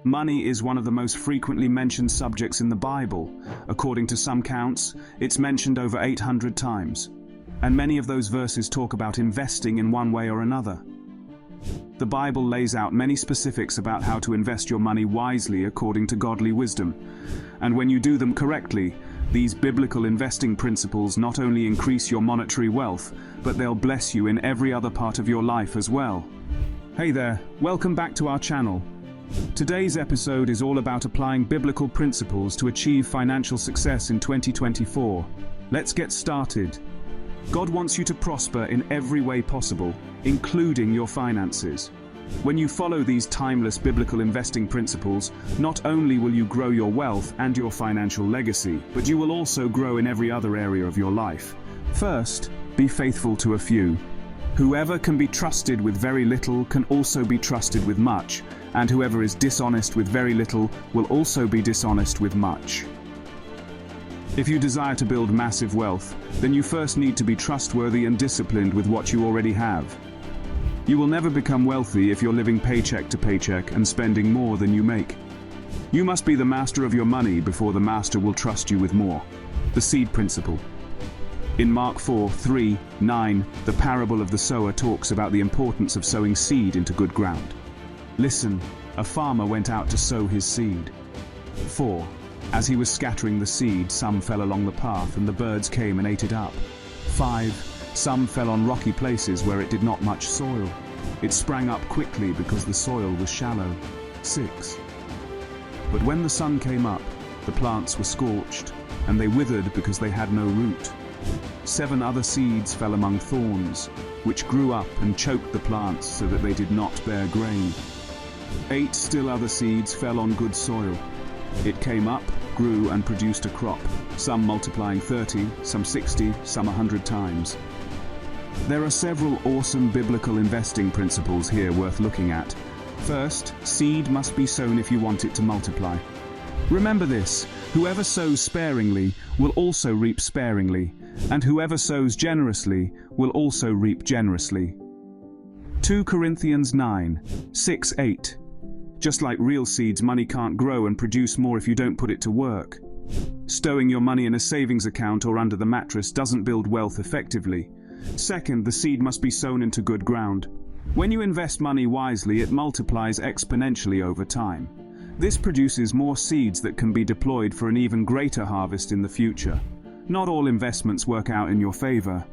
Money is one of the most frequently mentioned subjects in the Bible. According to some counts, it's mentioned over 800 times. And many of those verses talk about investing in one way or another. The Bible lays out many specifics about how to invest your money wisely according to godly wisdom. And when you do them correctly, these biblical investing principles not only increase your monetary wealth, but they'll bless you in every other part of your life as well. Hey there, welcome back to our channel. Today's episode is all about applying biblical principles to achieve financial success in 2024. Let's get started. God wants you to prosper in every way possible, including your finances. When you follow these timeless biblical investing principles, not only will you grow your wealth and your financial legacy, but you will also grow in every other area of your life. First, be faithful to a few. Whoever can be trusted with very little can also be trusted with much, and whoever is dishonest with very little will also be dishonest with much. If you desire to build massive wealth, then you first need to be trustworthy and disciplined with what you already have. You will never become wealthy if you're living paycheck to paycheck and spending more than you make. You must be the master of your money before the master will trust you with more. The seed principle. In Mark 4:3-9, the parable of the sower talks about the importance of sowing seed into good ground. Listen, a farmer went out to sow his seed. 4. As he was scattering the seed, some fell along the path, and the birds came and ate it up. 5. Some fell on rocky places where it did not much soil. It sprang up quickly because the soil was shallow. 6. But when the sun came up, the plants were scorched, and they withered because they had no root. 7 other seeds fell among thorns, which grew up and choked the plants so that they did not bear grain. 8 still other seeds fell on good soil. It came up, grew, and produced a crop, some multiplying 30, some 60, some 100 times. There are several awesome biblical investing principles here worth looking at. First, seed must be sown if you want it to multiply. Remember this: whoever sows sparingly will also reap sparingly, and whoever sows generously will also reap generously. 2 Corinthians 9:6-8. Just like real seeds, money can't grow and produce more if you don't put it to work. Stowing your money in a savings account or under the mattress doesn't build wealth effectively. Second, the seed must be sown into good ground. When you invest money wisely, it multiplies exponentially over time. This produces more seeds that can be deployed for an even greater harvest in the future. Not all investments work out in your favor,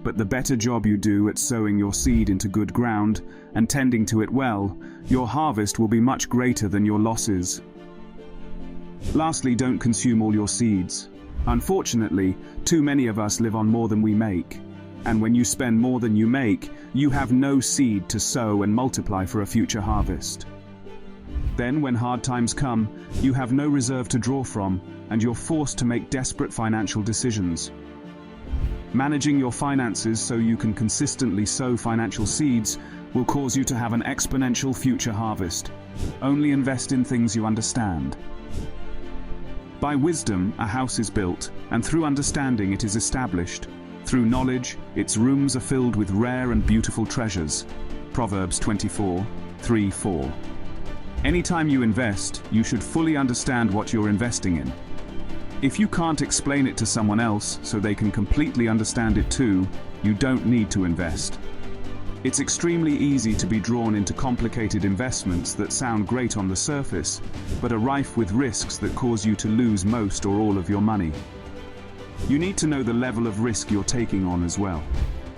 but the better job you do at sowing your seed into good ground and tending to it well, your harvest will be much greater than your losses. Lastly, don't consume all your seeds. Unfortunately, too many of us live on more than we make. And when you spend more than you make, you have no seed to sow and multiply for a future harvest. Then, when hard times come, you have no reserve to draw from, and you're forced to make desperate financial decisions. Managing your finances so you can consistently sow financial seeds will cause you to have an exponential future harvest. Only invest in things you understand. By wisdom, a house is built, and through understanding it is established. Through knowledge, its rooms are filled with rare and beautiful treasures. Proverbs 24:3-4. Anytime you invest, you should fully understand what you're investing in. If you can't explain it to someone else so they can completely understand it too, you don't need to invest. It's extremely easy to be drawn into complicated investments that sound great on the surface, but are rife with risks that cause you to lose most or all of your money. You need to know the level of risk you're taking on as well.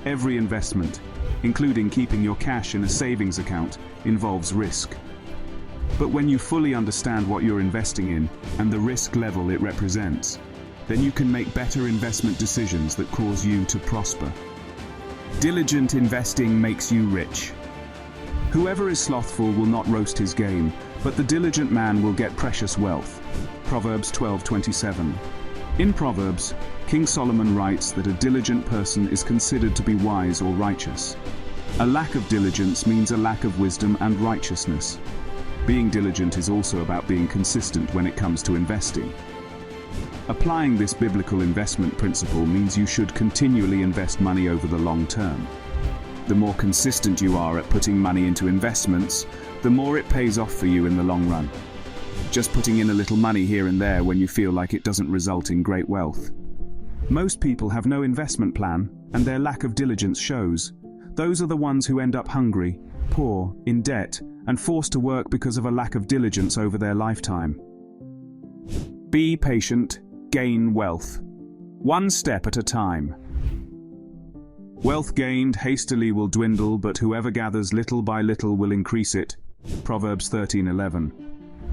Every investment, including keeping your cash in a savings account, involves risk. But when you fully understand what you're investing in and the risk level it represents, then you can make better investment decisions that cause you to prosper. Diligent investing makes you rich. Whoever is slothful will not roast his game, but the diligent man will get precious wealth. Proverbs 12:27. In Proverbs, King Solomon writes that a diligent person is considered to be wise or righteous. A lack of diligence means a lack of wisdom and righteousness. Being diligent is also about being consistent when it comes to investing. Applying this biblical investment principle means you should continually invest money over the long term. The more consistent you are at putting money into investments, the more it pays off for you in the long run. Just putting in a little money here and there when you feel like it doesn't result in great wealth. Most people have no investment plan, and their lack of diligence shows. Those are the ones who end up hungry, poor, in debt, and forced to work because of a lack of diligence over their lifetime. Be patient, gain wealth. One step at a time. Wealth gained hastily will dwindle, but whoever gathers little by little will increase it. Proverbs 13:11.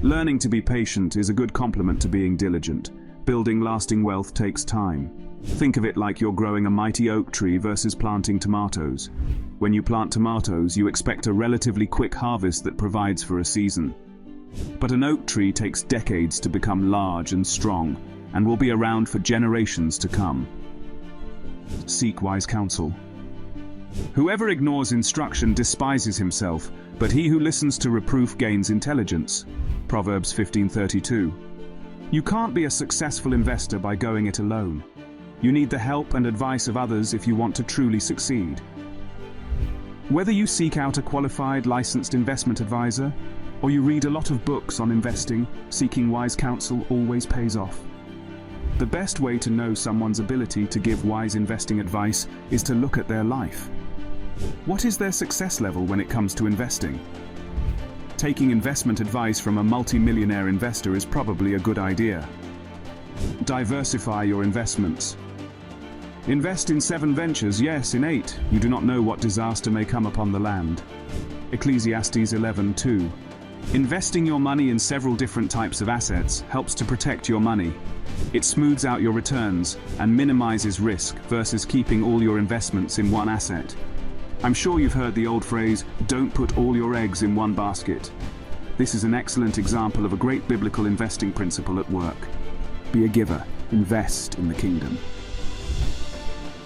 Learning to be patient is a good complement to being diligent. Building lasting wealth takes time. Think of it like you're growing a mighty oak tree versus planting tomatoes. When you plant tomatoes, you expect a relatively quick harvest that provides for a season. But an oak tree takes decades to become large and strong, and will be around for generations to come. Seek wise counsel. Whoever ignores instruction despises himself, but he who listens to reproof gains intelligence. Proverbs 15:32. You can't be a successful investor by going it alone. You need the help and advice of others if you want to truly succeed. Whether you seek out a qualified, licensed investment advisor, or you read a lot of books on investing, seeking wise counsel always pays off. The best way to know someone's ability to give wise investing advice is to look at their life. What is their success level when it comes to investing? Taking investment advice from a multi-millionaire investor is probably a good idea. Diversify your investments. Invest in 7 ventures, yes, in 8. You do not know what disaster may come upon the land. Ecclesiastes 11:2. Investing your money in several different types of assets helps to protect your money. It smooths out your returns and minimizes risk versus keeping all your investments in one asset. I'm sure you've heard the old phrase, don't put all your eggs in one basket. This is an excellent example of a great biblical investing principle at work. Be a giver, invest in the kingdom.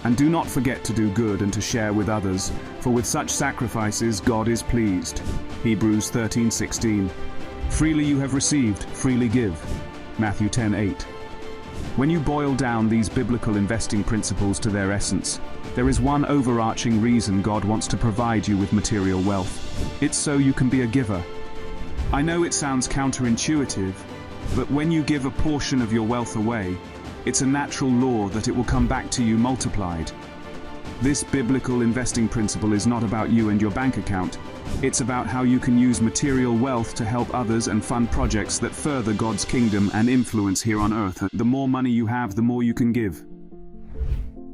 And do not forget to do good and to share with others, for with such sacrifices God is pleased. Hebrews 13:16. Freely you have received, freely give. Matthew 10:8. When you boil down these biblical investing principles to their essence, there is one overarching reason God wants to provide you with material wealth. It's so you can be a giver. I know it sounds counterintuitive, but when you give a portion of your wealth away, it's a natural law that it will come back to you multiplied. This biblical investing principle is not about you and your bank account. It's about how you can use material wealth to help others and fund projects that further God's kingdom and influence here on earth. The more money you have, the more you can give.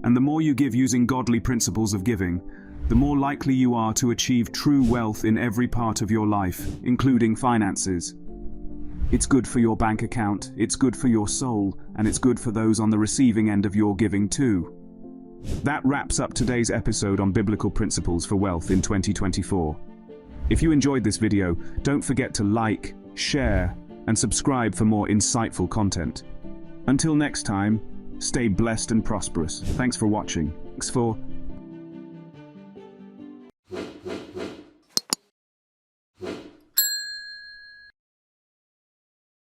And the more you give using godly principles of giving, the more likely you are to achieve true wealth in every part of your life, including finances. It's good for your bank account, it's good for your soul, and it's good for those on the receiving end of your giving too. That wraps up today's episode on biblical principles for wealth in 2024. If you enjoyed this video, don't forget to like, share, and subscribe for more insightful content. Until next time, stay blessed and prosperous. Thanks for watching. Thanks for